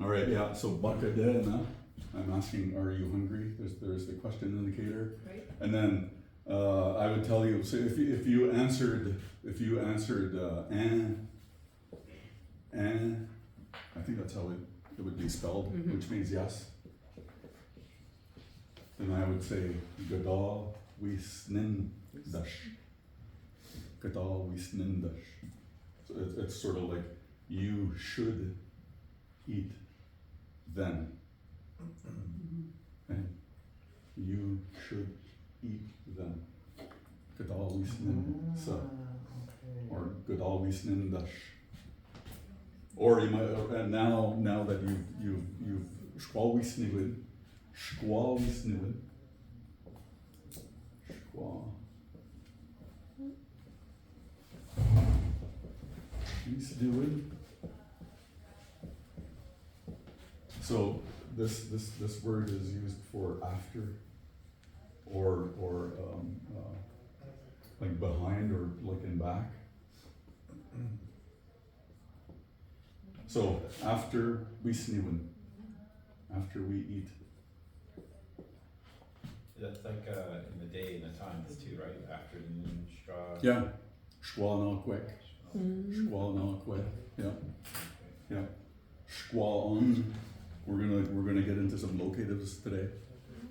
All right, yeah, so bakadena, I'm asking, are you hungry? There's the question indicator. Right. And then, I would tell you, so if you answered, I think that's how it would be spelled, which means yes. Then I would say, Gada wisnindash. Gada wisnindash. So it's sort of like, you should eat then. And you should eat then. Gada wisninsa. Or Gada wisnindash. Or you might, and now that you've shkwawisnilin, shkwawisnilin, shkwawisnilin. So this word is used for after, or like behind, or like in back. So after we sniwen, after we eat. That's like in the day and the times too, right? Afternoon, straw. Yeah, schwa na quick, schwa na quick. Yeah, yeah. Schwa on. We're gonna get into some locatives today.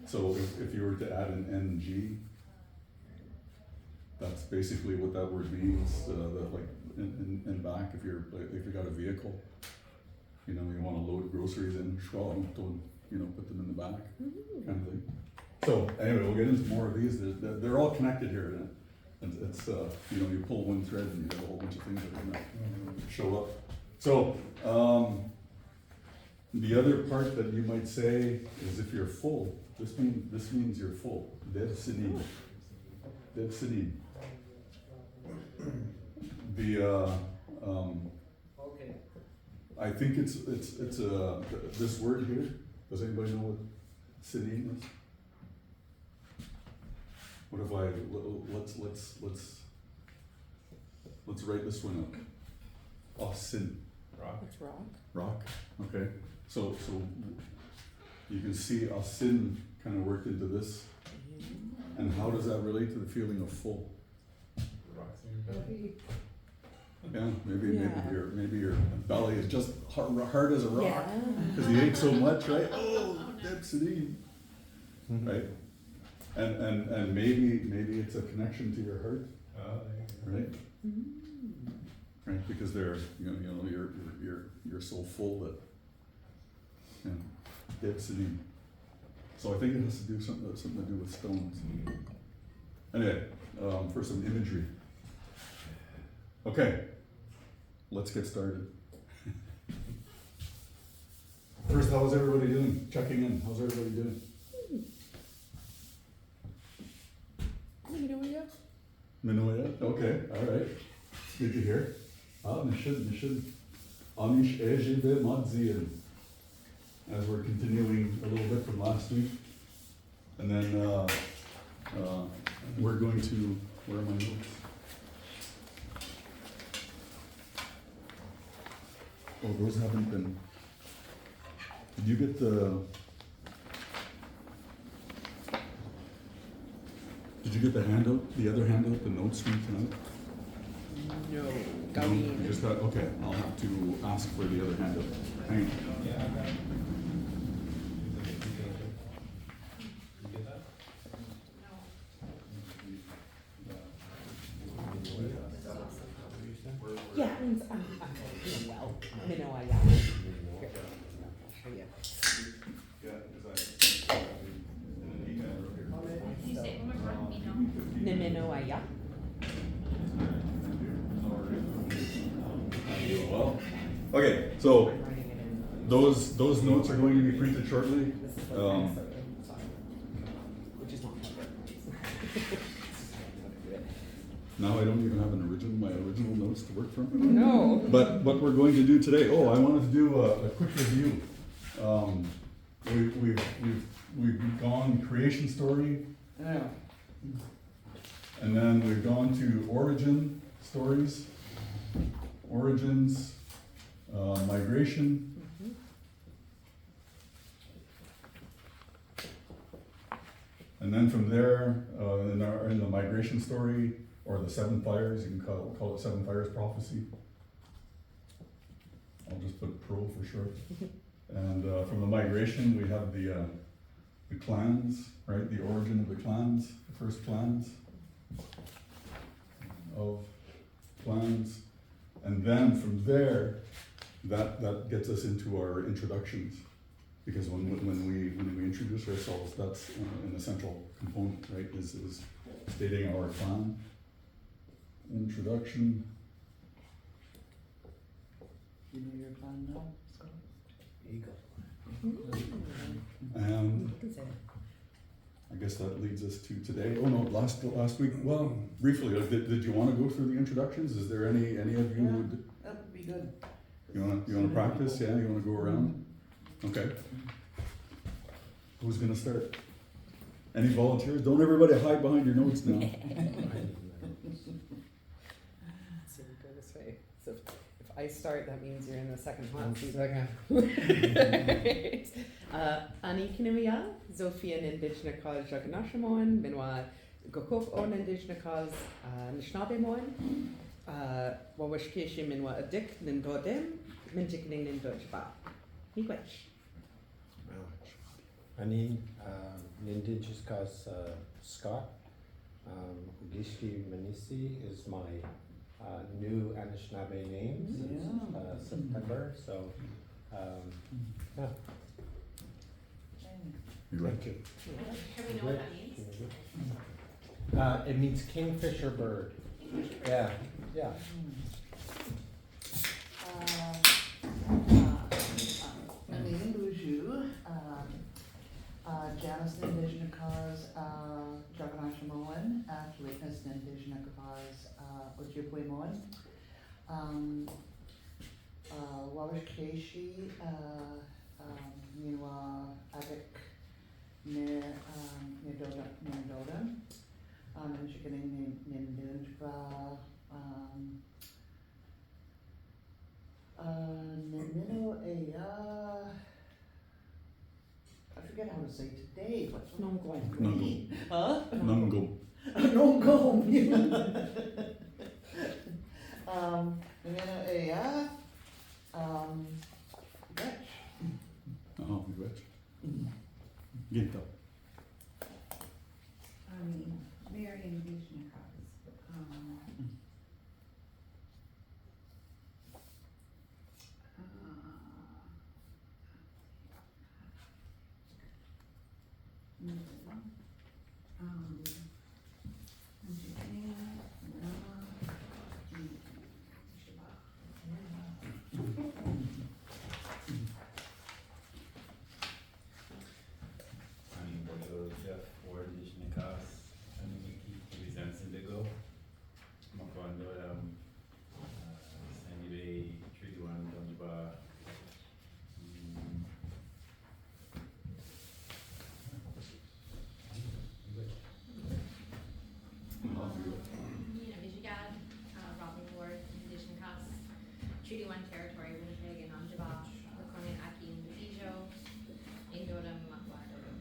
So if you were to add an ng, that's basically what that word means. That like in back, if you got a vehicle, you want to load groceries in, put them in the back, kind of thing. So anyway, we'll get into more of these. They're all connected here, and it's you pull one thread and you have a whole bunch of things that are gonna show up. So the other part that you might say is if you're full. This means you're full. Dev sinin. Dev sinin. Okay. I think it's this word here. Does anybody know what sinin is? What if let's write this one up. Sin. Rock. It's rock. Rock. Okay. So you can see sin kind of worked into this. And how does that relate to the feeling of full? Rocks in your belly. Yeah, Yeah. maybe your belly is just hard as a rock Yeah. because you ate so much, right? Oh, dipsity, right? And maybe it's a connection to your heart, Oh, there you go. right? Right, because you're so full that dipsity. So I think it has to do something to do with stones. Anyway, for some imagery. Okay, let's get started. First, how's everybody doing? Checking in. How's everybody doing? Minoya? Okay, all right. Good to hear. Nishid. Anish Ejibe Madzian. As we're continuing a little bit from last week. And then we're going to, where are my notes? Oh, those haven't been, did you get the handout, the other handout, the notes from tonight? No. No, you just got, okay, I'll have to ask for the other handout. Hang on. Yeah, I got it. You get that? Yeah, it means I'm doing well. Minoaya. Here, I'll show you. Can you say it one more time? Minoaya. Well, okay, so I'm writing it in. those notes are going to be printed shortly. This is the next photo, sorry. Which is not perfect. Now I don't even have my original notes to work from. No. But what we're going to do today, I wanted to do a quick review. We've gone creation story, Yeah. and then we've gone to origin stories, origins, migration, And then from there, in the migration story, or the seven fires, you can call it seven fires prophecy. I'll just put pro for sure. And from the migration, we have the clans, right? The origin of the clans, the first clans of clans. And then from there, that gets us into our introductions. Because when we introduce ourselves, that's an essential component, right? Is stating our clan. Introduction. You know your plan now, Scott? Eagle. And You can say it. I guess that leads us to today. Oh no, last week. Well, briefly, did you want to go through the introductions? Is there any of you Yeah. would That would be good. you want to practice? Yeah, you want to go around? Okay. Who's gonna start? Any volunteers? Don't everybody hide behind your notes now. So we go this way. So if I start, that means you're in the second half. Ani Kinumia, Zofia Nindijna Cause Jaganashamoan, Minwa Gokok on Indijna Cause Nishnabemoan, Wawashkishi Minwa Adik Nindodem, Minjikning Nindojba. Miigwech. Ani Nindigenous cause Scott. Ugishki Manisi is my new Anishinaabe name since September. So yeah. You ready? Thank you. Can we know what that means? It means kingfisher bird. Yeah, yeah. Nalini Buju, Janice Nindijna Cause, Jaganashamoan, Atleetness Nindijna Cause, Ojibwe Wawashkeshi, Minwa Adik, Nidoda, Nishikaning Nindunjba, Nino Eya. I forget how to say today. What's Nongweng. Nungo. Huh? Nungo. Nongom. Nino Eya. Dutch. Oh, you bet. Ginta. Marion Vishnikovs. Ani Boyo Jeff Ward Nishnikas, Ani Miki Represents Indigo, Makondo Sandy Bay, Treaty One, Donjiba. Nina Vijigad, Robin Ward, Indigenous Cause, Treaty One Territory, Winnipeg and Onjaba, Lakonin Aki and Dijo, Indodam, Makwadodam.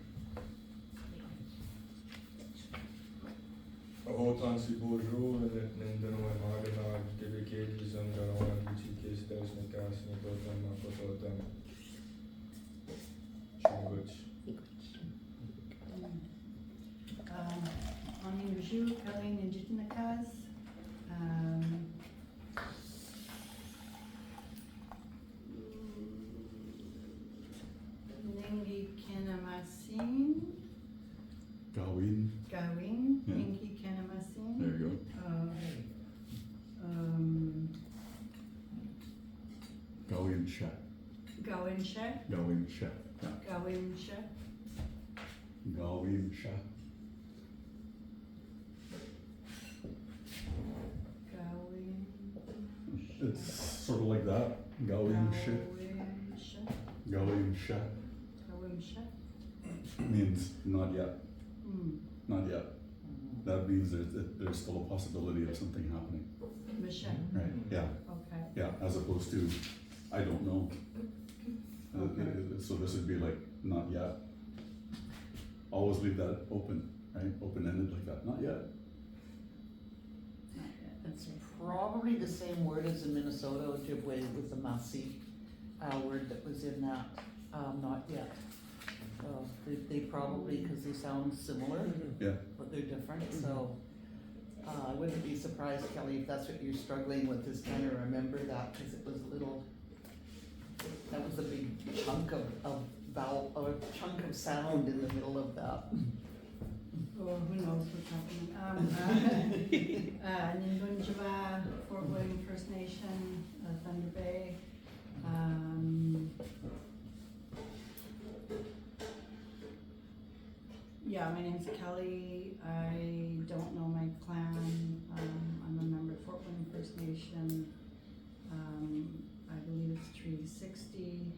Ahotan si bojo, nendano magana, dedicate zangarawan, chikis, desnikas, nidotam, makototam. Chingwich. Ani Raju, Kaling Indigenous. Ningi Kenamasin, Gawin. Gawin, Yeah. Ningi Kenamasin. There you go. Gawin Sha. Gawin Shek, Gawin Sha. Yeah. Gawin Shek. Gawin Sha. Gawin. It's sort of like that. Gawin Sha. Gawin Shek. Gawin Sha Gawin Shek. means not yet. Hmm. Not yet. That means there's still a possibility of something happening, Michelle. right? Yeah, Okay. yeah, as opposed to, I don't know. Okay. So this would be like, not yet. Always leave that open. right? Open-ended like that, not yet. Not yet. It's probably the same word as in Minnesota, Ojibwe, with the Masi, word that was in that, not yet. They probably, cause they sound similar, Yeah, but they're different, so. I wouldn't be surprised, Kelly, if that's what you're struggling with, is trying to remember that, cause it was a little, that was a big chunk of vowel, or a chunk of sound in the middle of that. Oh, who knows what's happening. Ningunjiva, Fort William First Nation, Thunder Bay. Yeah, my name's Kelly. I don't know my clan. I'm a member of Fort William First Nation. I believe it's Treaty 60.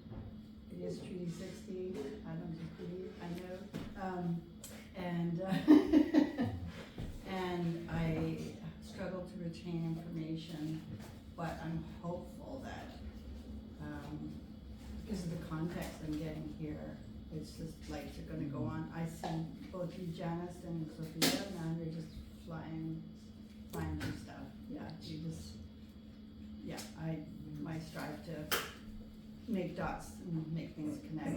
It is Treaty 60. I don't believe, I know. And and I struggle to retain information, but I'm hopeful that, because of the context I'm getting here, it's just lights are gonna go on. I see both you, Janice, and Sophia, now they're just flying through stuff. Yeah, you just, yeah, I strive to make dots and make things connect.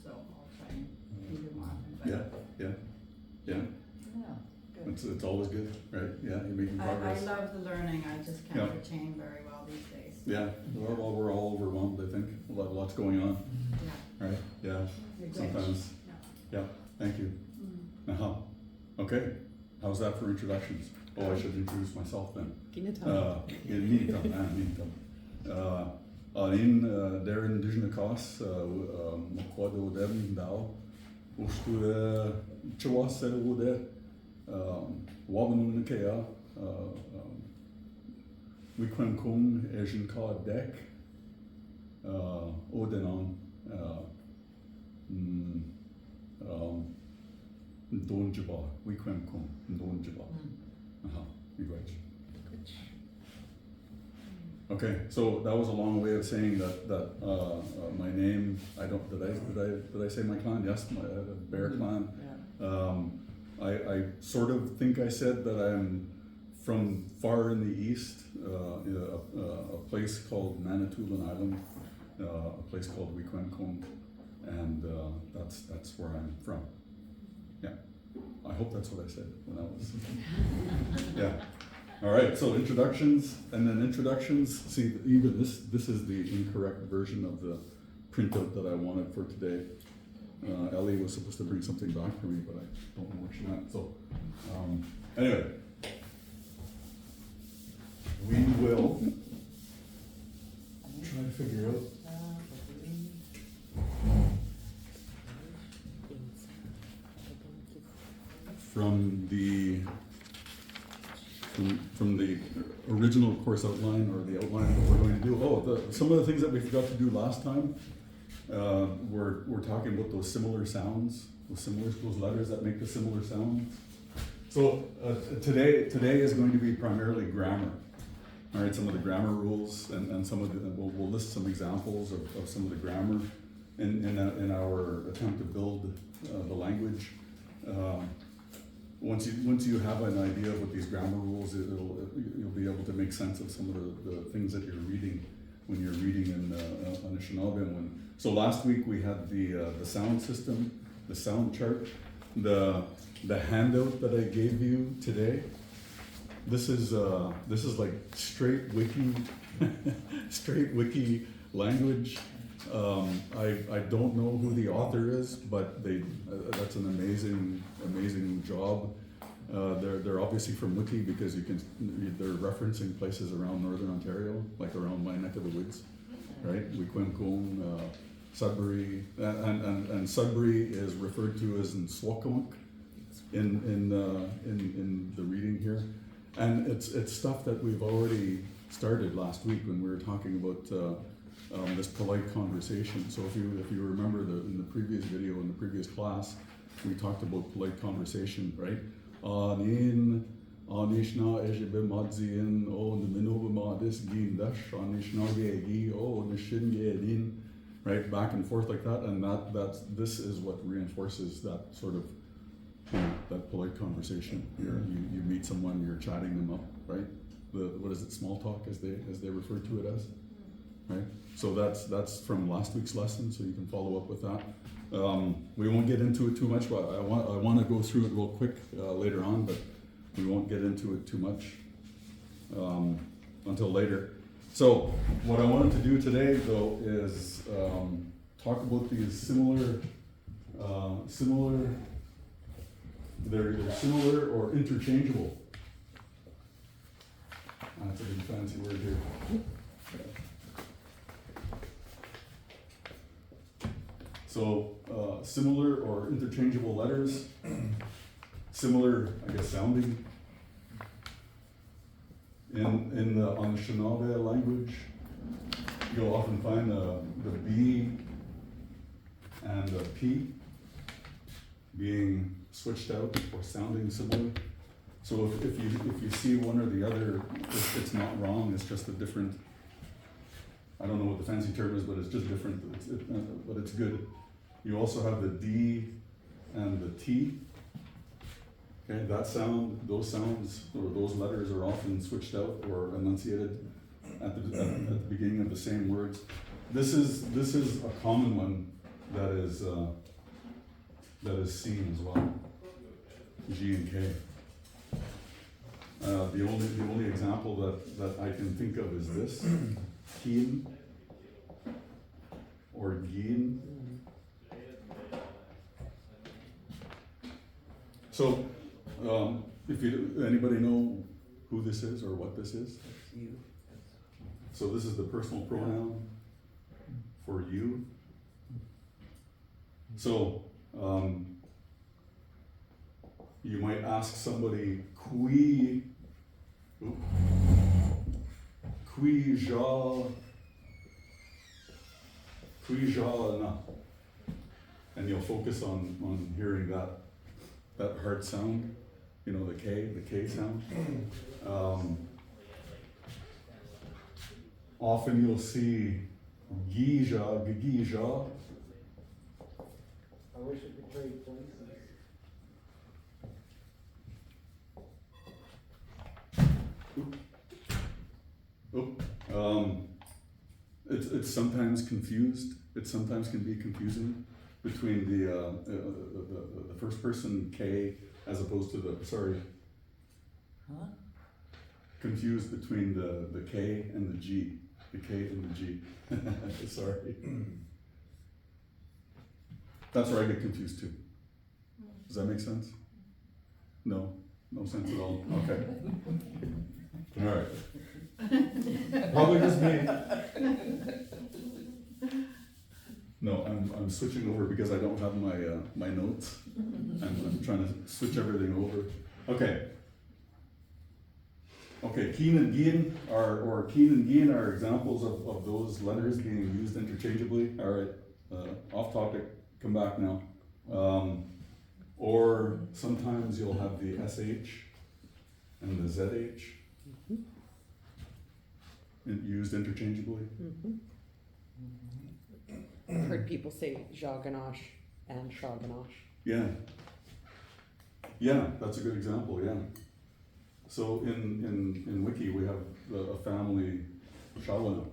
So I'll try and be more often, but. yeah, yeah. Yeah, good. It's always good, right? Yeah, you're making I progress. love the learning, I just Yeah. can't retain very well these days. Yeah, well, we're all overwhelmed, I think. Lots going on, Yeah, right? Yeah, you're great. sometimes. Yeah, thank you. Mm. Uh-huh. Okay, how's that for introductions? Oh, I should introduce myself then. Anin der Indigenous Cause, Mokwado Dem Dao, Ustu Chawasa Wude, Wabanum Nikea, Wikwem Kung Asian Ka Dek, Odenon, Donjaba, Wikwem Kung, Donjaba. You guys. Okay, so that was a long way of saying that my name. I don't. Did I say my clan? Yes, my Bear Clan. Yeah. I sort of think I said that I'm from far in the east, a place called Manitoulin Island, a place called Wikwemkong, and that's where I'm from. Yeah, I hope that's what I said when I was. Yeah. All right. So introductions, and then introductions. See, even this is the incorrect version of the printout that I wanted for today. Ellie was supposed to bring something back for me, but I don't know where she went. So, anyway, we will try to figure out from the original course outline, or the outline of what we're going to do. Some of the things that we forgot to do last time. We're talking about those similar sounds, those letters that make the similar sounds. So today is going to be primarily grammar. All right, some of the grammar rules, and some of the, we'll list some examples of some of the grammar in our attempt to build the language. Once you have an idea of what these grammar rules, you'll be able to make sense of some of the things that you're reading when you're reading in Anishinaabe. So last week we had the sound system, the sound chart, the handout that I gave you today. This is like straight wiki, straight wiki language. I don't know who the author is, but that's an amazing job. They're obviously from Wiki, because they're referencing places around Northern Ontario, like around my neck of the woods, right? Wikwemkong, Sudbury, and Sudbury is referred to as Nswakamuk in the reading here, and it's stuff that we've already started last week when we were talking about this polite conversation. So if you remember in the previous video, in the previous class, we talked about polite conversation, right? Anin Anishna Ejebe Madzin O Niminoba Madis Gin Dash Anishna Gi O Nishin Yedin, right? Back and forth like that, and this is what reinforces that sort of you know, that polite conversation. You meet someone, you're chatting them up, right? What is it, small talk as they refer to it as, right? So that's from last week's lesson, so you can follow up with that. We won't get into it too much, but I want to go through it real quick later on, but we won't get into it too much until later. So what I wanted to do today, though, is talk about these they're either similar or interchangeable. That's a big fancy word here. So similar or interchangeable letters, similar, I guess, sounding. On the Shinabe language, you'll often find the B and the P being switched out or sounding similar. So if you see one or the other, it's not wrong. It's just a different. I don't know what the fancy term is, but it's just different. But it's good. You also have the D and the T. Okay, those sounds, or those letters are often switched out or enunciated at the beginning of the same words. This is a common one that is seen as well. G and K. The only example that I can think of is this, Keen or Gien. So, if anybody know who this is or what this is? You. So this is the personal pronoun for you. So, you might ask somebody, qui ja na, and you'll focus on hearing that hard sound, you know, the K sound. Often you'll see gija, gigija. I wish it could trade places. It's sometimes confused. It sometimes can be confusing between the first person K as opposed to Huh? confused between the K and the G. The K and the G. Sorry. That's where I get confused too. Does that make sense? No sense at all. Okay. All right. Probably just me. No, I'm switching over because I don't have my notes. I'm trying to switch everything over. Okay. Keen and Gien are examples of those letters being used interchangeably. All right, off topic. Come back now. Or sometimes you'll have the SH and the ZH used interchangeably. I've heard people say Jaganash and Shaganash. Yeah, that's a good example. Yeah. So in Wiki we have a family Shawana.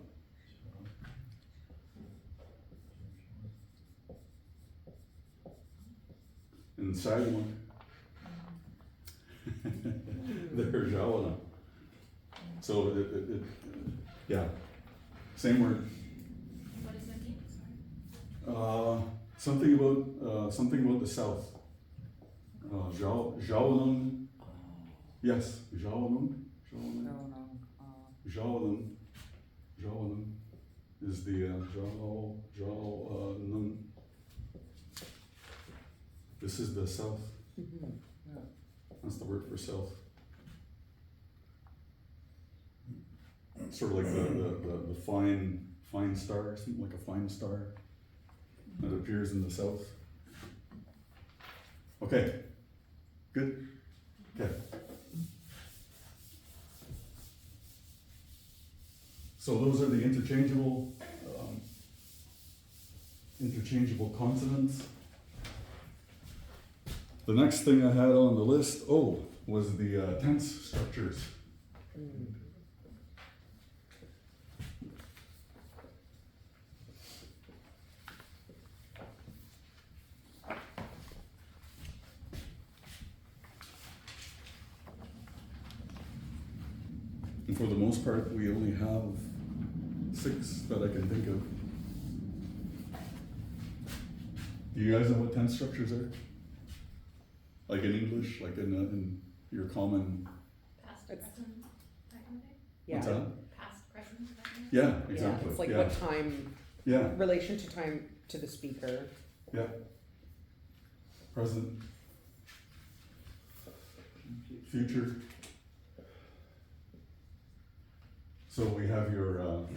In Sagama, they're Shawana. So yeah, same word. What does that mean? Something about the south. Jawanum. Yes, Jawanum. Jawanum is the Jawanum. This is the south. That's the word for south. Sort of like the fine star, something like a fine star that appears in the south. Okay, good. Okay. So those are the interchangeable consonants. The next thing I had on the list, was the tense structures. Mm. And for the most part, we only have 6 that I can think of. Do you guys know what tense structures are? Like in English, like in your common, Past, It's- present, that kind of thing? what's Yeah, that? Past, present, that kind of thing? Yeah, yeah, exactly. it's like yeah. what time, Yeah, relation to time to the speaker. yeah. Present. Future. So we have your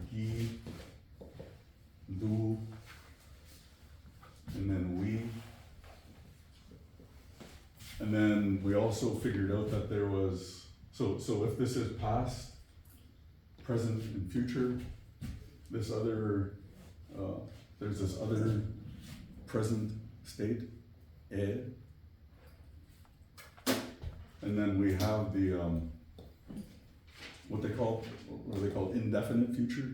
he, do, and then we. And then we also figured out that there was, so if this is past, present, and future, this other, there's this other present state, ed. And then we have the, what they call indefinite future.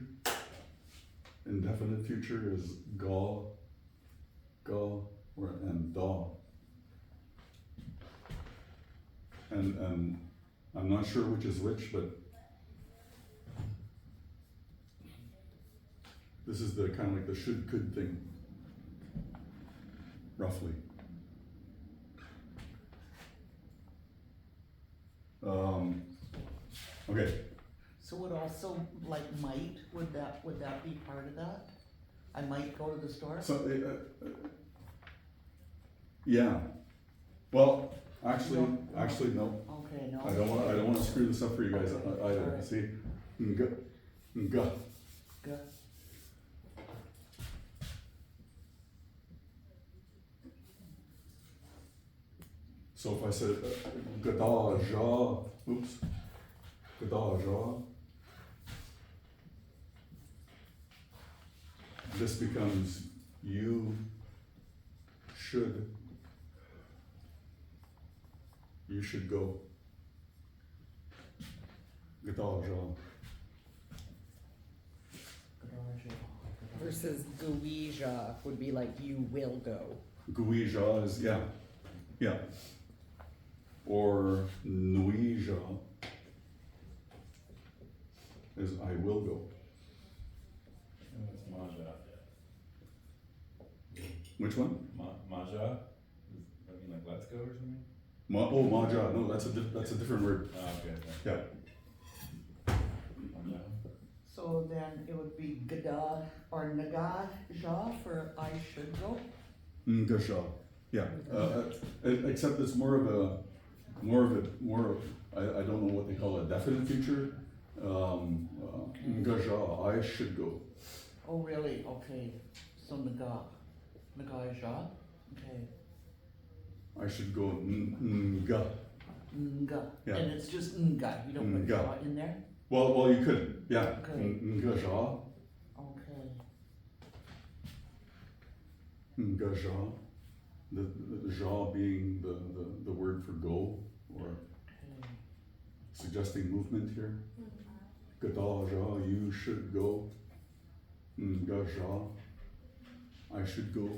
Indefinite future is ga, and da. And I'm not sure which is which, but this is the kind of like the should, could thing, roughly. Okay, So would also, like might, would that be part of that? I might go to the store? so, yeah, well, actually, no, Okay, no. I don't wanna screw this up for you guys either, Alright. see? Nga. Good. So if I said, gada, ja, oops, gada, ja. This becomes you should go. Gada, ja. Versus guija would be like you will go. Guija is, yeah. Or nuija is I will go. It's Maja. Which one? Maja? Does that mean like let's go or something? Maja, no, that's a different word, Oh, okay. yeah. Maja. So then it would be gada or naga ja for I should go? Ngasha, yeah, except it's more of I don't know what they call a definite future. Ngasha, I should go. Oh, really? Okay. So naga ja? Okay. I should go nga. Nga. Yeah. And it's just nga, you don't put Nga. ja in there? Well, you could, yeah. Okay. Ngasha, Okay. ngasha. The ja being the word for go or Okay. suggesting movement here. Gada ja, you should go. Ngasha, I should go.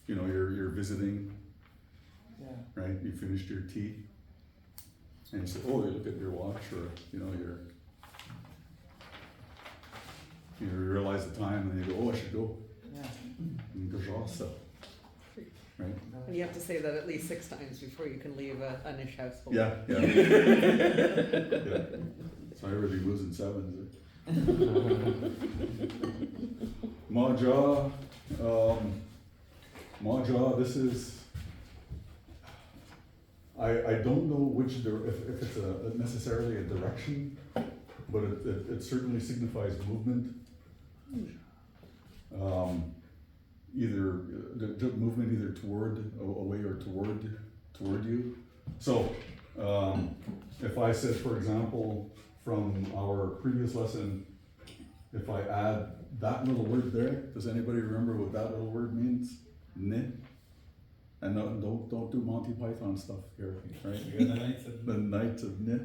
You know, you're visiting, Yeah. right? You finished your tea, and you say, "Oh, you look at your watch," or you realize the time, and you go, "Oh, I should go." Yeah. Gajasa, right? And you have to say that at least 6 times before you can leave a Anish household. Yeah. Yeah. So everybody moves in sevens. Maja, Maja, this is, I don't know which, if it's necessarily a direction, but it certainly signifies movement. Either, the movement either toward, away or toward you. So, if I said, for example, from our previous lesson, if I add that little word there, does anybody remember what that little word means? Ne? And don't do Monty Python stuff here, right? You're the Knights of. The Knights of Nit.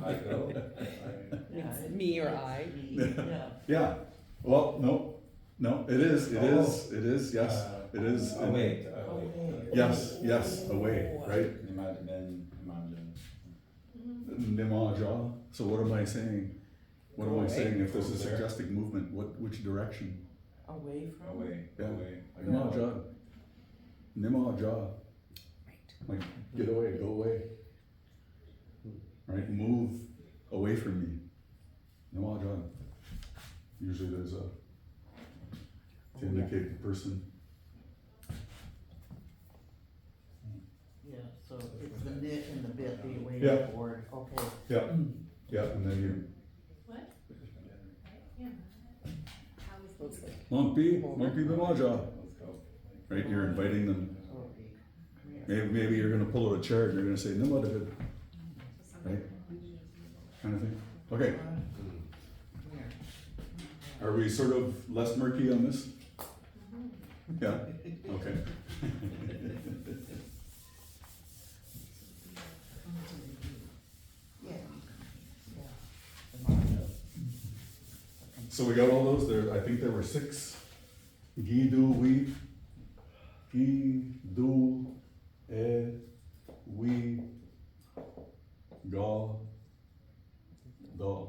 I go. It's me or I. Yeah. Yeah, well, no, it is, yes, it is. Away. Yes, away, right? Imagine. Nimaja, so what am I saying? What am I Away. saying if this is Over there. suggesting movement, which direction? Away from. Away. Yeah. Away. Nimaja. Nimaja. Like, get away, go away. Right, move away from me. Nimaja. Usually there's a, to indicate the person. Yeah, so it's the knit and the bit, the away Yeah. board, okay. Yeah, yeah, and then you, What? Yeah. How is So it's like, monkey Nimaja. Let's go. Right, you're inviting them. Sorry. Maybe you're gonna pull out a chair and you're gonna say, Nimaja, right? Kind of thing. Okay, Here. are we sort of less murky on this? Yeah, okay. Yeah. Yeah. So we got all those there, I think there were 6. Gi, do, we. Gi, do, we, ga, da.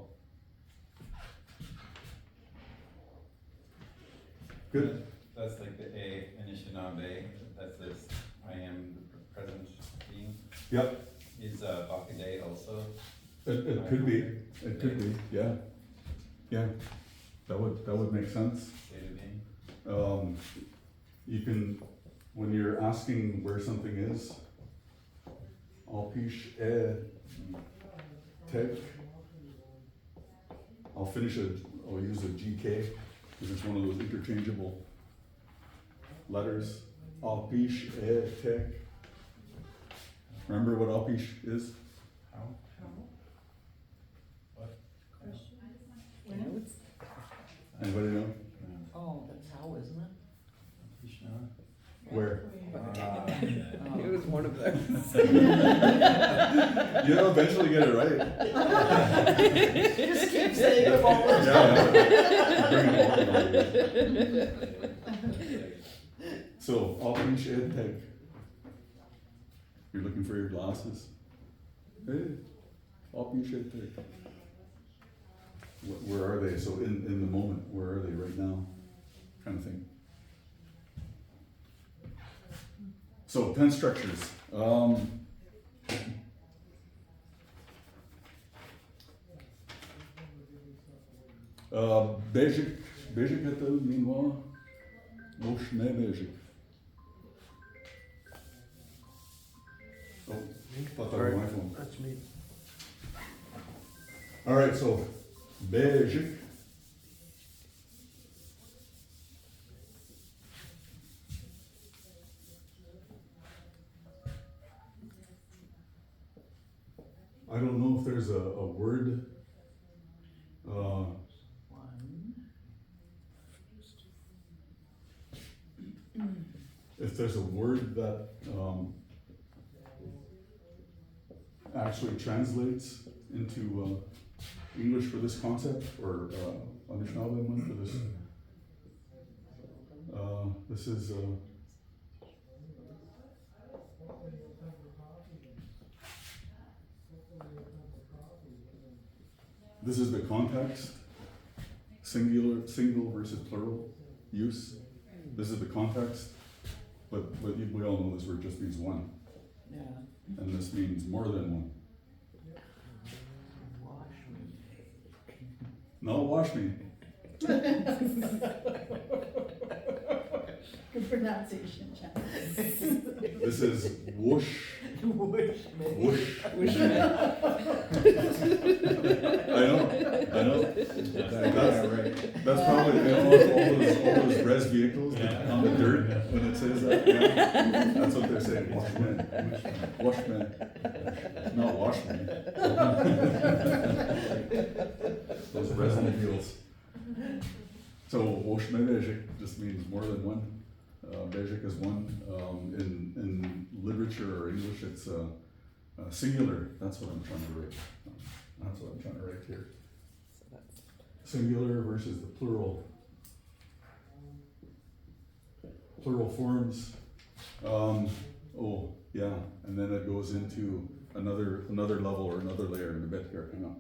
Good, That's like the A, Anishinaabe, that's this, I am the present being. yep, Is Bakaday also? it could be, yeah, that would make sense. State of being? You can, when you're asking where something is, alpish tek. I'll use a GK, because it's one of those interchangeable letters. Alpish tek. Remember what alpish is? How? you know, it's, Anybody know? Oh, that's how, isn't it? Where? it was one of those. You'll eventually get it right. Just keep saying it all the So, alpish tek. You're looking for your glasses? Hey, alpish tek. Where are they? So in the moment, where are they right now? Kind of thing. So tense structures. Basic hatta meanwhile. Mosh me basic. Oh, thought that was my phone. That's me. All right, so basic. I don't know if there's a word, One. if there's a word that, actually translates into, English for this concept, or, Anishinaabe one for this. This is, this is the context, single versus plural use. This is the context, but we all know this word just means one, Yeah. and this means more than one. Wash me. No, wash me. Good pronunciation, Chad. This is whoosh, Wish me. whoosh. Wish I know. That's probably, you know, all those res vehicles that on the dirt when it says that. Yeah. That's what they're saying. Wash me. Wash me. Not wash me. Those resin wheels. So wash me just means more than one. Bejik is one. In literature or English, it's singular. That's what I'm trying to write. That's what I'm trying to write here. So that's, Singular versus the plural. Plural forms. Oh, yeah, and then it goes into another level or another layer in a bit here. Hang on.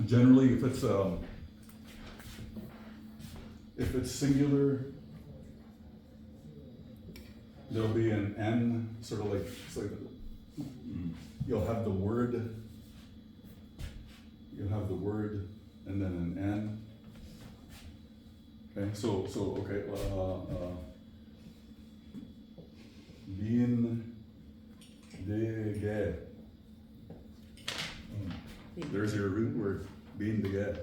Generally, if it's singular, there'll be an N, sort of like, it's like you'll have the word, and then an N. Okay, so okay, bien de ge. There's your root word, bien de ge.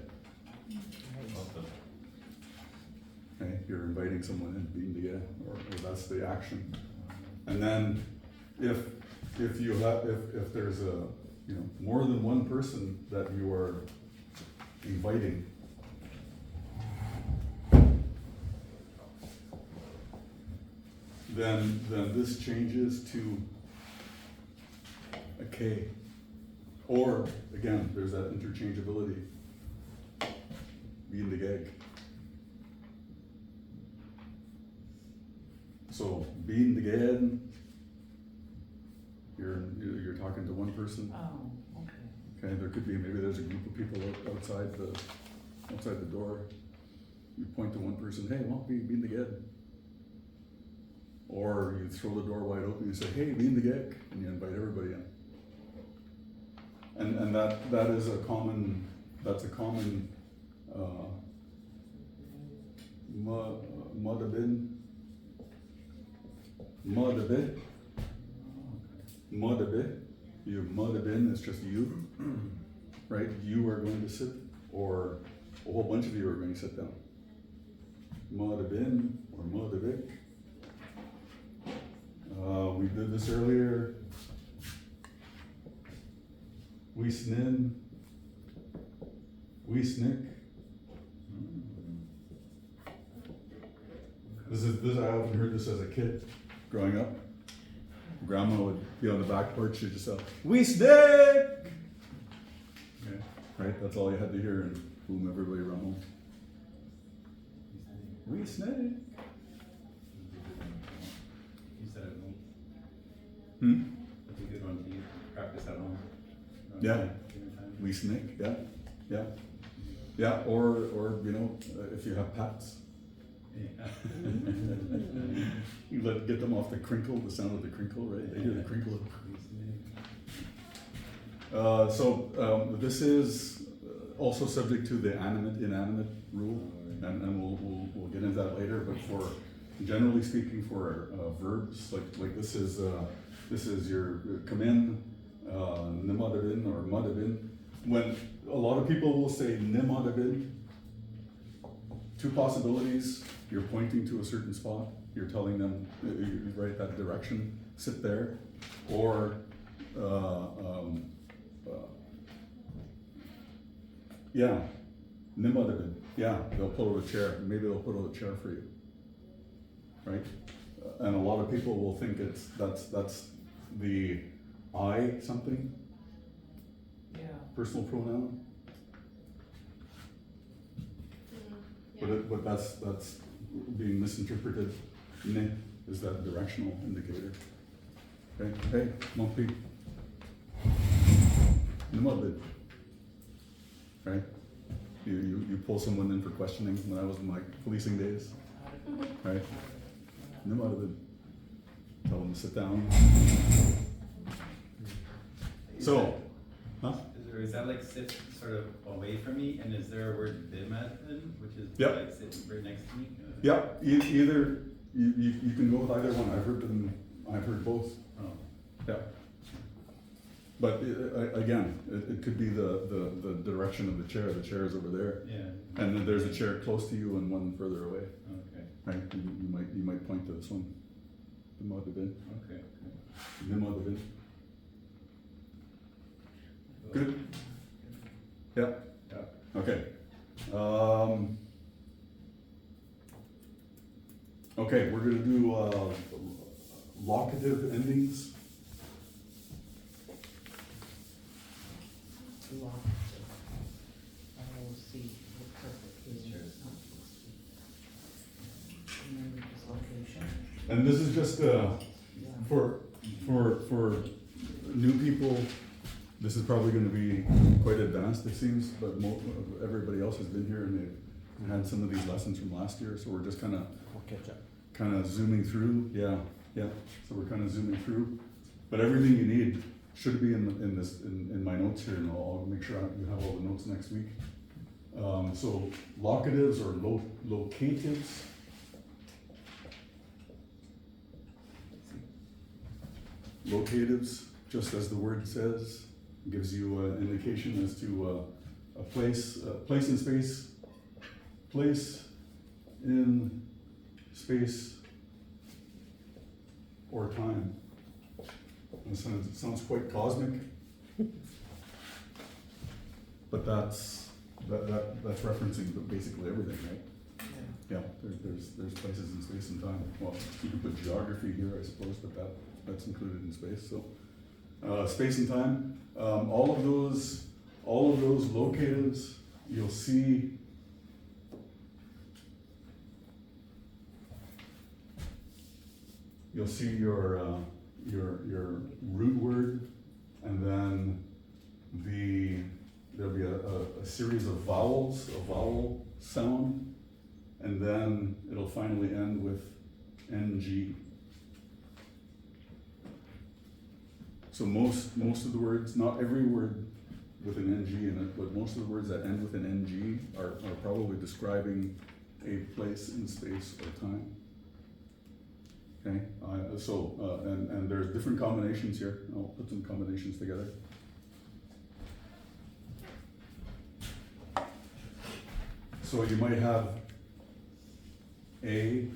Okay, you're inviting someone in, bien de ge, or that's the action. And then if there's more than one person that you are inviting, then this changes to a K. Or, again, there's that interchangeability. Bien de geg. So, bien de geg, you're talking to one person. Oh, okay. Okay, there could be, maybe there's a group of people outside the door. You point to one person, hey, well, bien de geg. Or you throw the door wide open and you say, hey, bien de geg, and you invite everybody in. And that is a common modabin. You modabin is just you, right? You are going to sit, or a whole bunch of you are going to sit down. Modabin or modabik. We did this earlier. We snin. We snick. This I often heard this as a kid growing up. Grandma would be on the back porch, she'd just say, we snick! Okay, right? That's all you had to hear, and boom, everybody around home. We snick. You said it at home. That's a good one to practice at home. Yeah. We snick, yeah, or if you have pets, Yeah. you get them off the crinkle, the sound of the crinkle, right? They hear the crinkle. This is also subject to the animate rule, and we'll get into that later. But for generally speaking, for verbs like this is your come in, nimadabin or madabin. When a lot of people will say nimadabin, two possibilities. You're pointing to a certain spot. You're telling them, right, that direction, sit there. Or, nimadabin. Yeah, they'll pull out a chair. Maybe they'll put out a chair for you. Right? And a lot of people will think that's the I something, Yeah. personal pronoun. Yeah. But that's being misinterpreted. Ne is that directional indicator. Okay, hey, Monkey. Nimabid. Right? You pull someone in for questioning when I was in my policing days. Right? Nimabid. Tell them to sit down. So, huh? Is that like sit sort of away from me, and is there a word bimadin, which is Yep. like sit right next to me? Yeah, either you can go with either one. I've heard both. Oh. Yeah. But again, it could be the direction of the chair. The chair is over there, Yeah. and then there's a chair close to you and one further away. Okay. Right? You might point to this one. The mother bin. Okay. The mother bin. Good. Yeah. Yeah. Okay. Okay, we're gonna do, locative endings. Lots of, LOC, perfect. Sure. Remember this location? And this is just, Yeah. for new people, this is probably gonna be quite advanced, it seems, but everybody else has been here and they've had some of these lessons from last year, so we're just kinda We'll catch up. zooming through, yeah, so we're kinda zooming through. But everything you need should be in my notes here, and I'll make sure you have all the notes next week. So locatives or locatives. Locatives, just as the word says, gives you an indication as to a place in space, place in space or time. It sounds quite cosmic, but that's referencing basically everything, right? Yeah. Yeah, there's places in space and time. Well, you could put geography here, I suppose, but that's included in space. So, space and time. All of those locatives, you'll see. You'll see your root word, and then there'll be a series of vowels, a vowel sound, and then it'll finally end with ng. So most of the words, not every word with an ng in it, but most of the words that end with an ng are probably describing a place in space or time. Okay, and there's different combinations here. I'll put some combinations together. So you might have A,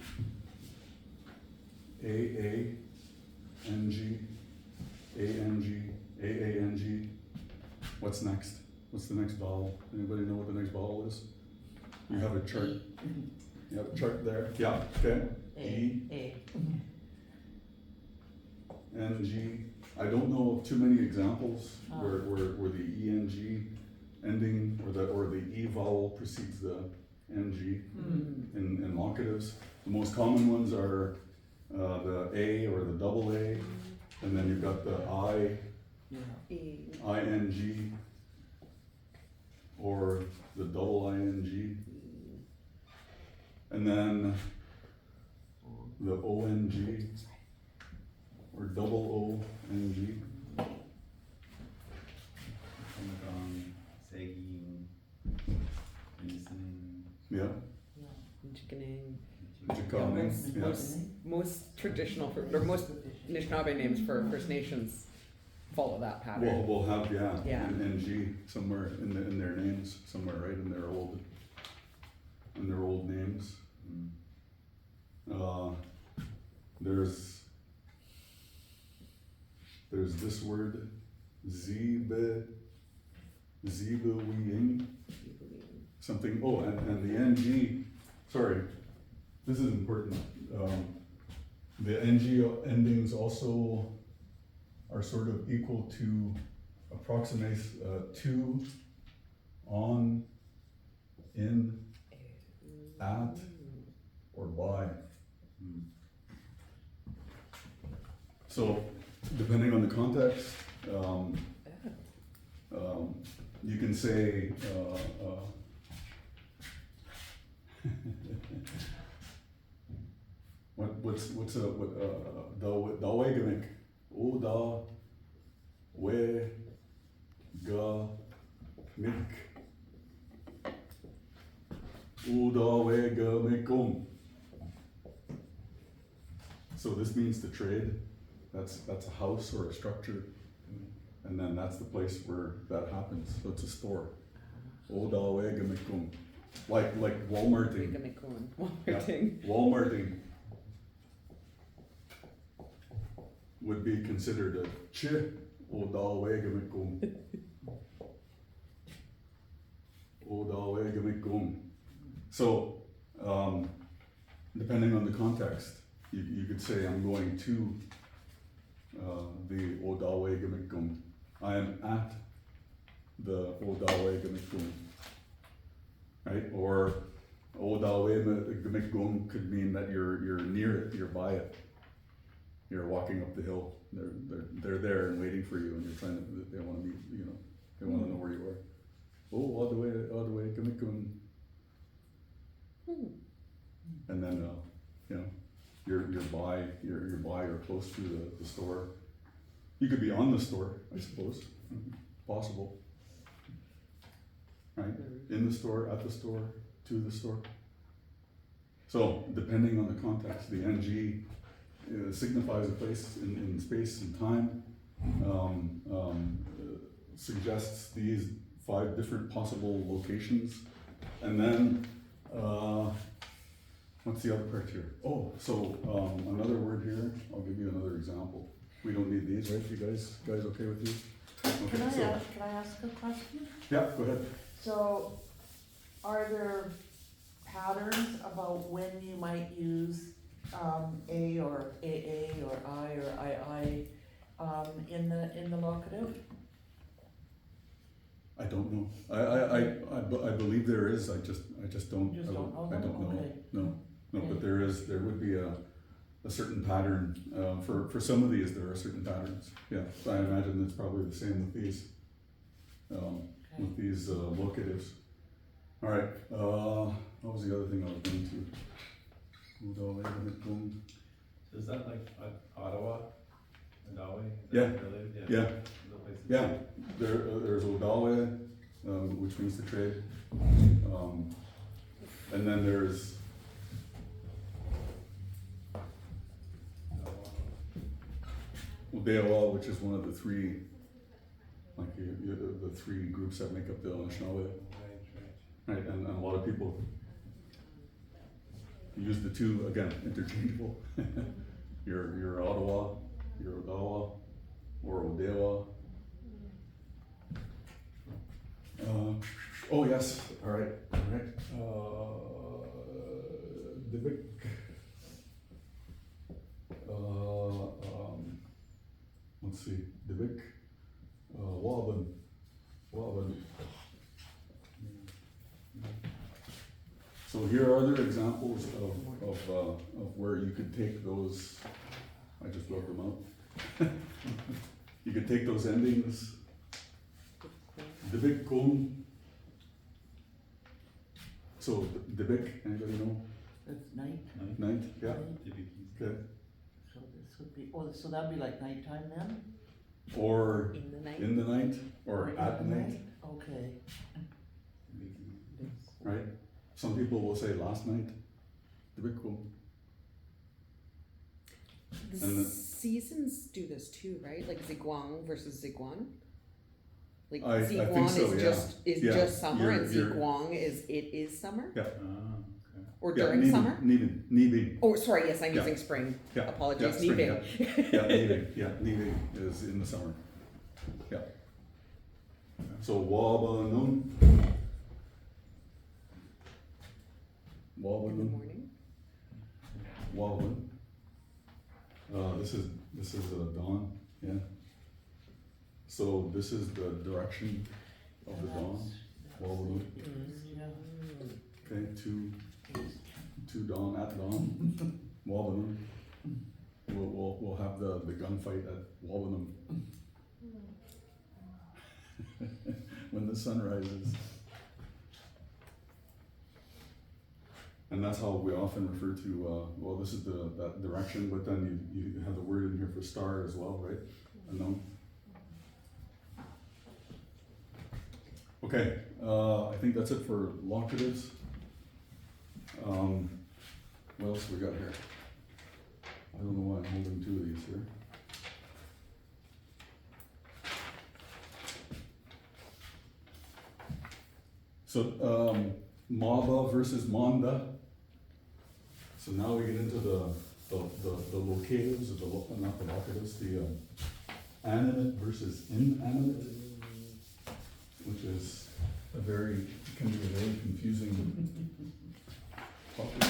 N, G, AANG. What's next? What's the next vowel? Anybody know what the next vowel is? You have a chart. You have a chart there. Yeah, okay. E, N, G. I don't know of too many examples where the ENG ending or the E vowel precedes the NG in locatives. The most common ones are the A or the double A, and then you've got the I, ING, or the double ING, and then the ONG, or double ONG. Saying, listening. Yeah, Most, most traditional, or most Anishinaabe names for First Nations follow that pattern. we'll have, Yeah. an NG somewhere in their names, somewhere, right, in their old names. There's this word, Zebewing, something, and the NG, sorry, this is important. The NG endings also are sort of equal to, approximates, to, on, in, at, or by. So, depending on the context, you can say, da wegamik, o da we ga mik, o da we ga mikum. So this means to trade. That's a house or a structure, and then that's the place where that happens. So it's a store. O da we ga mikum. Like Walmarting. Walmarting. Walmarting would be considered a chi o da wegamikum. O da wegamikum. So, depending on the context, you could say, I'm going to, the Odawe Gamikgung. I am at the Odawe Gamikgung. Right? Or Odawe Gamikgung could mean that you're near it, you're by it. You're walking up the hill. They're there and waiting for you, and you're trying to. They want to meet. You know, they want to know where you are. Oh, all the way, Gamikgung. And then, you know, you're by or close to the store. You could be on the store, I suppose. Possible. Right? In the store, at the store, to the store. So, depending on the context, the NG signifies a place in space and time, suggests these 5 different possible locations, and then, what's the other part here? Oh, so another word here, I'll give you another example. We don't need these, right? You guys okay with you? Okay, Can so, I ask a question? yeah, go ahead. So, are there patterns about when you might use A or AA or I or II in the locative? I don't know. I believe there is. I just don't. You just don't know I them? don't know. Okay. No, Okay. but there would be a certain pattern. For some of these, there are certain patterns. Yeah, so I imagine it's probably the same with these. With these locatives. All right. What was the other thing I was going to? So is that like Ottawa, Odawe? Yeah. Related? Yeah. The places? Yeah. There's Odawe, which means to trade, and then there's Odawa, which is one of the 3, like the 3 groups that make up the Anishinaabe. Right, and a lot of people use the 2 again, interchangeable. Your Ottawa, your Odawa, or Odewa. Oh yes, all right. Dibik. Let's see, Dibik, Waban. So here are other examples of where you could take those. I just wrote them out. You could take those endings. Dibik Kun. So Dibik, anybody know? It's night. Night, yeah. Night. Okay. So this would be, so that'd be like nighttime then? Or In the night. in the night, or at the night, Okay. right? Some people will say last night. Dibik Kun. The And the- seasons do this too, right? Like Ziguang versus Ziguan. Like I think Ziguan so, is yeah. is Yeah, just summer, and you're- Ziguang is it is summer Ah, okay. or Yeah, during Nibin, summer. Nibin. Oh, sorry. Yes, I'm Yeah. using spring. Yeah, Apologies, yeah, spring, Nibin. Yeah, Nibin, yeah, Nibin is in the summer. Yeah. So Wabanun. In the Wabanun. morning. Waban. This is dawn, yeah. So this is the direction of the dawn. Wabanun. Okay, to dawn, at dawn. Wabanun. We'll have the gunfight at Wabanun. When the sun rises. And that's how we often refer to, well, this is that direction, but then you have the word in here for star as well, right? Unknown. Okay, I think that's it for locatives. What else we got here? I don't know why I'm holding 2 of these here. So, Maba versus Manda. So now we get into the locatives, or not the locatives, the animate versus inanimate, which is can be a very confusing topic.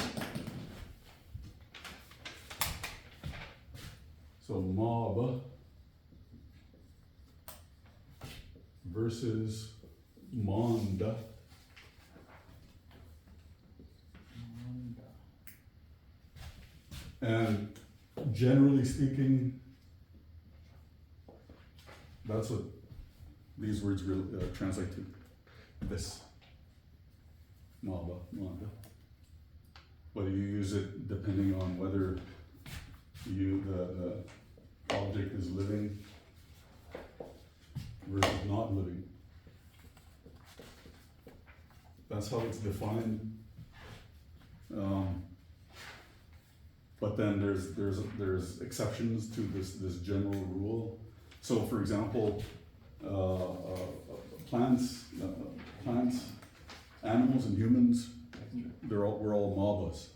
So mob versus monda. And generally speaking, that's what these words really translate to. This. Maba, monda. But you use it depending on whether the object is living versus not living. That's how it's defined. But then there's exceptions to this general rule. So, for example, plants, animals, and humans, we're all mabas.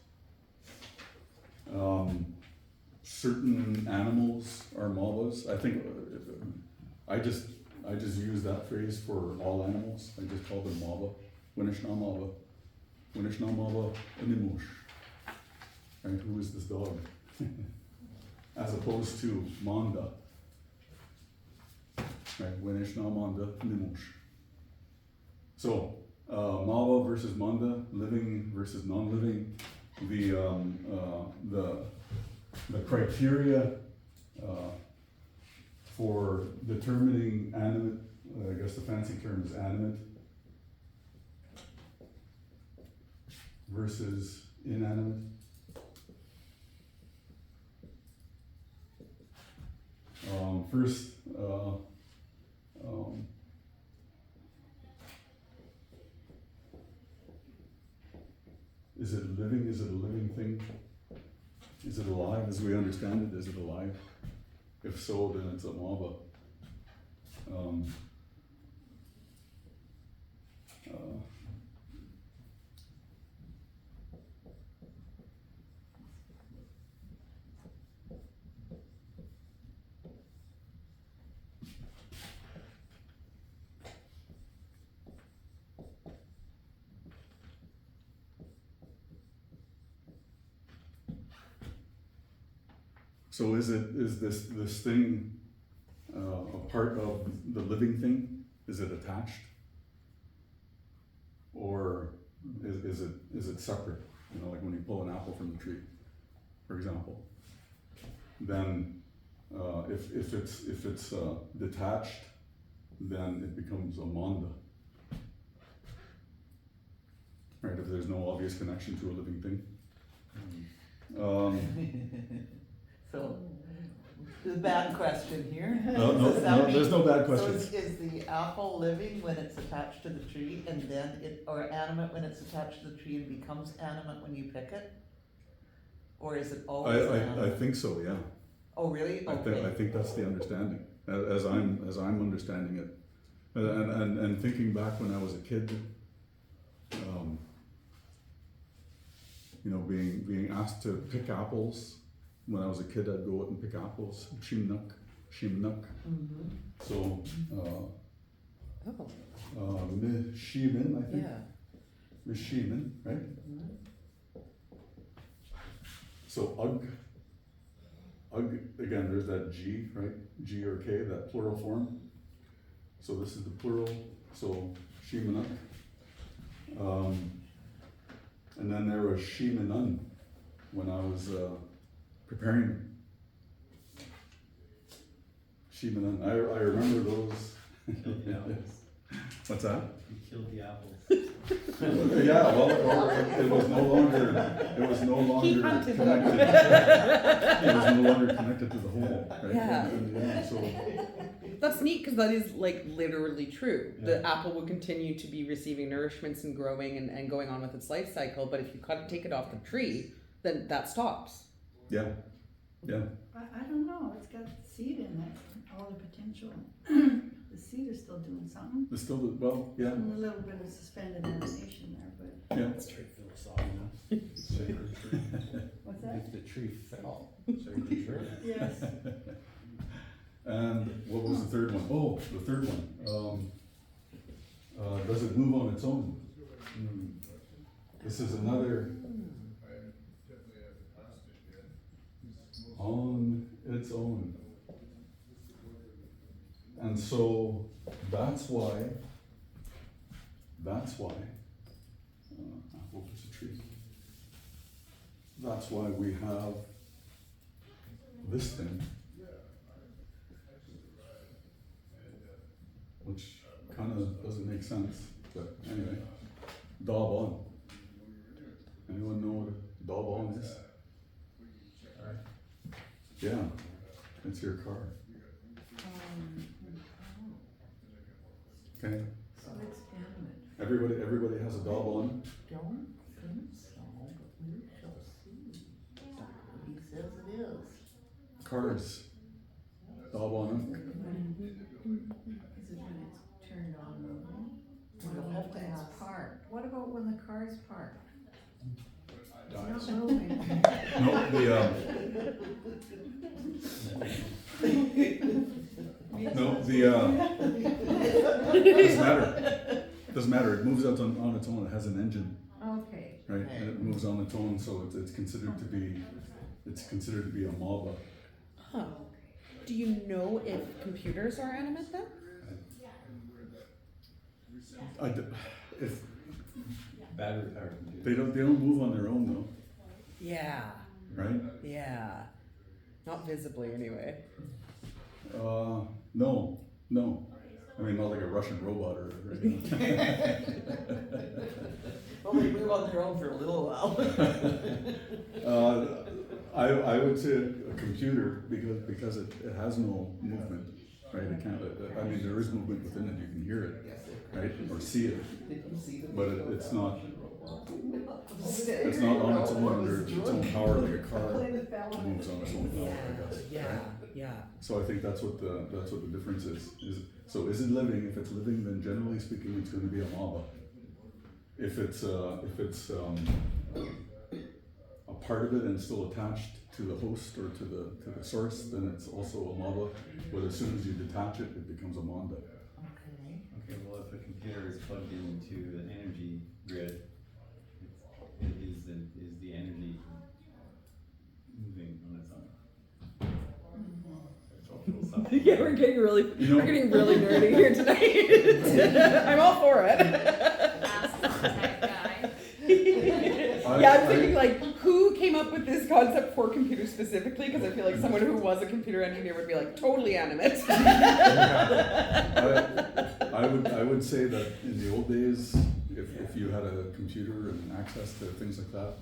Certain animals are mabas. I think I just use that phrase for all animals. I just call them maba. Winishna maba. Winishna maba animush. Right? Who is this dog? As opposed to manda. Right? Winishna manda animush. So maba versus manda, living versus non-living. The criteria for determining animate, I guess the fancy term is animate, versus inanimate. First, is it living? Is it a living thing? Is it alive as we understand it? Is it alive? If so, then it's a maba. So is this thing a part of the living thing? Is it attached? Or is it separate? You know, like when you pull an apple from the tree, for example. Then if it's detached, then it becomes a manda. Right, if there's no obvious connection to a living thing. So, the bad question here. No, Does that mean- there's no bad So questions. is the apple living when it's attached to the tree and then or animate when it's attached to the tree and becomes animate when you pick it? Or is it always I animate? think so, yeah. Oh, really? I Okay. think that's the understanding, as I'm understanding it. And thinking back when I was a kid, you know, being asked to pick apples. When I was a kid, I'd go out and pick apples. Shimnuk. Mhm. So, Oh, Mishimin, I think. yeah. Mishimin, right? So again, there's that G, right? G or K, that plural form. So this is the plural, so Shimanuk. And then there was Shimanun when I was preparing. Shimanun, I remember those. Killed the apples. What's that? You killed the apples. Yeah, well, it was no longer hunted connected. It was no longer connected to the hole, right? Yeah. And so, That's neat because that is like literally true. Yeah. The apple will continue to be receiving nourishments and growing and going on with its life cycle, but if you take it off the tree, then that stops. yeah. I don't know, it's got seed in it, all the potential. The seed is still doing something. It's still, well, yeah, And a little bit of suspended animation there, but yeah. That's very philosophical. Sacred tree. what's that? If the tree fell, sacred tree. Yes. And what was the third one? Oh, the third one. Does it move on its own? This is another on its own. And so that's why, apple is a tree. That's why we have this thing, which kind of doesn't make sense, but anyway, daub on. Anyone know what a daub on is? Yeah, it's your car. Okay, So it's animate. everybody has a daub on. Don't think so, but we shall see. He says it is. Cars, daub on them. Is it when it's turned on moving? We'll have to ask. Parked. What about when the car's parked? Dies. It's not moving. No, doesn't matter, it moves out on its own, it has an engine, Okay. right, and it moves on its own, so it's considered to be, a MABA. Huh. Do you know if computers are animate then? If, Battery powered computer. they don't move on their own though, Yeah, right? yeah. Not visibly anyway. No, I mean, not like a Russian robot or, Well, they move on their own for a little while. I would say a computer because it has no movement, right? It can't. I mean, there is movement within it. You can hear it, right, or see it, Did you see the? but it's not. It's It's not on its own under its own power like a car moves on its own power. I guess. Yeah, Right? yeah. So I think that's what the difference is. So is it living? If it's living, then generally speaking, it's going to be a MABA. If it's a part of it and still attached to the host or to the source, then it's also a MABA. But as soon as you detach it, it becomes a MANDA. Okay. Okay, well, if a computer is plugged into an energy grid, is the energy moving on its own? It's all philosophical. Yeah, we're getting really You know- nerdy here tonight. I'm all for it. Ask the tech guy. Yeah, I'm thinking like, who came up with this concept for computers specifically? Because I feel like someone who was a computer engineer would be like totally animate. I would say that in the old days, if you had a computer and access to things like that,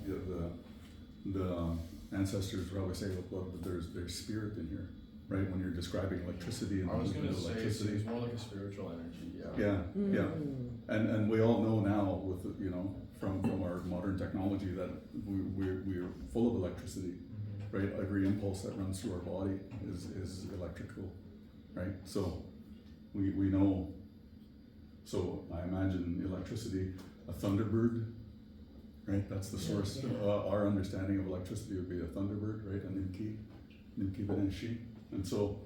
the ancestors would always say, well, there's spirit in here, right? When you're describing electricity and I was movement gonna of say, electricity. it's more like a spiritual energy, yeah. Yeah, yeah. And we all know now with, from our modern technology that we're full of electricity, right? Every impulse that runs through our body is electrical, right? So we know, so I imagine electricity, a thunderbird, right? That's the source. Our understanding of electricity would be a thunderbird, right? An Nimki Beneshi. And so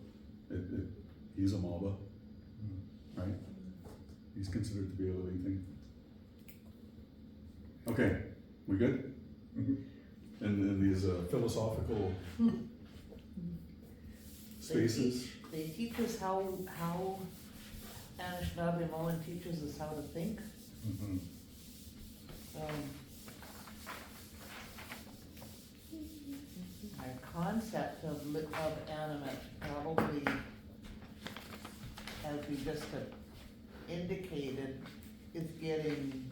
he's a MABA, right? He's considered to be a living thing. Okay, we good? In these philosophical spaces. They teach us how Anishinaabe Mullen teaches us how to think. Mhm. Our concept of animate probably, as we just have indicated, is getting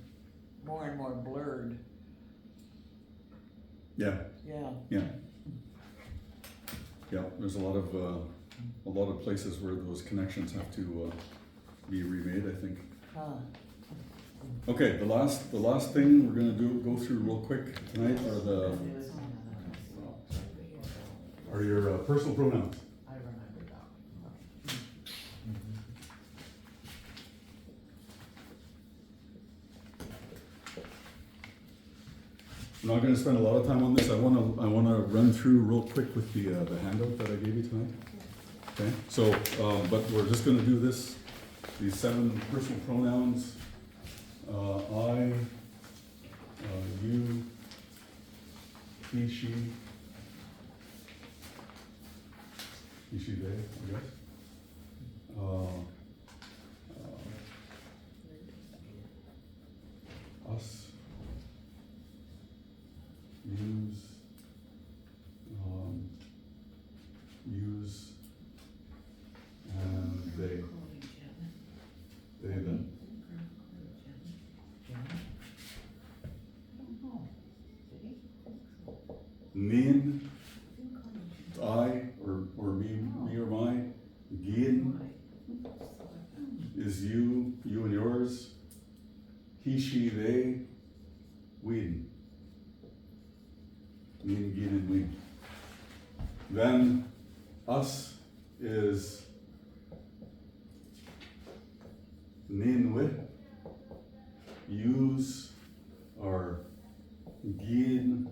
more and more blurred. Yeah, Yeah. yeah. There's a lot of places where those connections have to be remade, I think. Huh. Okay, the last thing we're gonna go through real quick tonight are your personal pronouns. I remember that. I'm not gonna spend a lot of time on this. I wanna run through real quick with the handout that I gave you tonight. Okay, so but we're just gonna do these 7 personal pronouns. I, you, he, she, he, she, they, I guess. Us. Use. Use. And they. They them. Nin. I or me or my. Gin is you and yours. He, she, they, weedin. Nin, gin, and we. Then us is nin with, use or gin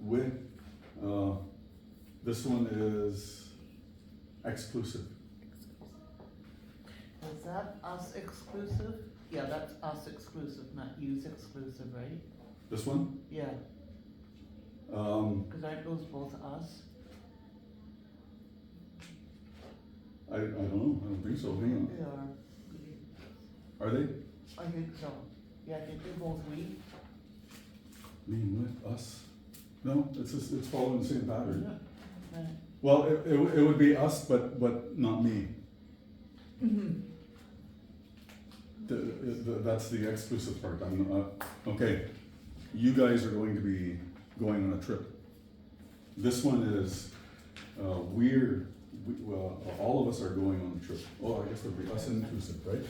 with. This one is exclusive. Is that us exclusive? Yeah, that's us exclusive, not use exclusive, right? This one? Yeah, Um, cause aren't those both us? I don't know, I don't think so, hang on. They are. Are they? I think so. Yeah, I think they're both we. Me and with, us? No, it's just, it's following the same pattern. Right. Well, it would be us, but not me. That's the exclusive part. Okay, you guys are going to be going on a trip. This one is, all of us are going on a trip. Oh, I guess it would be us inclusive, right?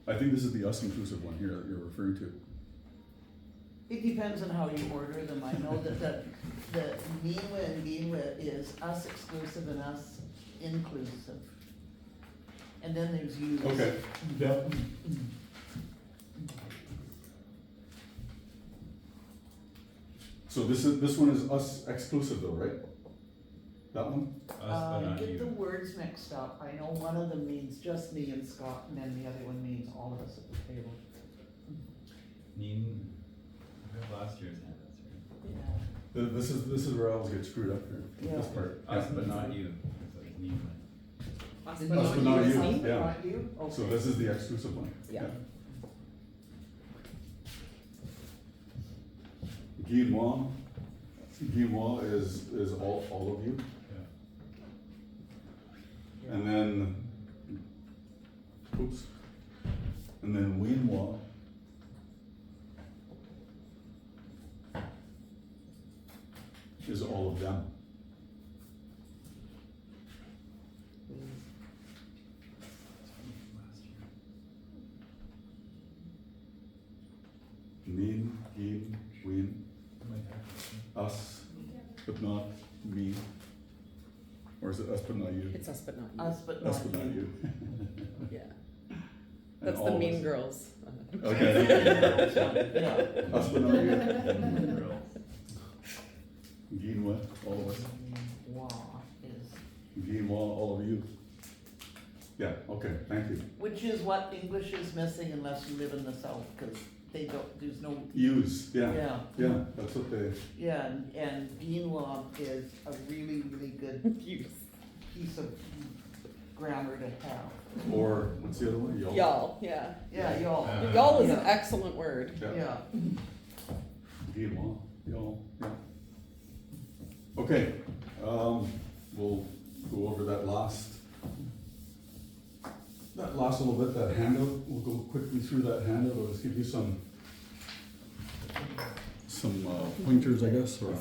I think this is the us inclusive one here that you're referring to. It depends on how you order them. I know that the Miwa and Ginwa is us exclusive and us inclusive. And then there's use. Okay, yeah. So this one is us exclusive though, right? That one? Us, but I not get the you. words mixed up. I know one of them means just me and Scott, and then the other one means all of us at the table. Nin, we have last year's handouts, right? Yeah. This is where I always get screwed up here, this Yeah. part. Us, Yeah. but not you. So it's Nin. Us, Did but Us, not but not you. you. Us, but yeah. not you? So Okay. this is the exclusive one. Yeah. Guillemot is all of you. Yeah. And then, oops. And then Winois is all of them. Last year. Nin, Gin, Win, us, but not me. Or is it us but not you? It's us, but not you. Us, but Us not but not you. you. Yeah. And That's all the of Mean us. Girls. Okay. Yeah. Us but not you. Girls. Guillemot, all of us. Wa is, Guillemot, all of you. Yeah, okay, thank you. which is what English is missing unless you live in the south, cause they don't, there's no. Use, yeah, Yeah, yeah, that's what they, yeah, and Ginwa is a really, really good Use. piece of grammar to have. or, what's the other one? Y'all, yeah. Yeah, y'all. Y'all is an Yeah. excellent word. Yeah. Guillemot, y'all, yeah. Okay, we'll go over that last little bit, that handout, we'll go quickly through that handout, I'll just give you some pointers, I guess, or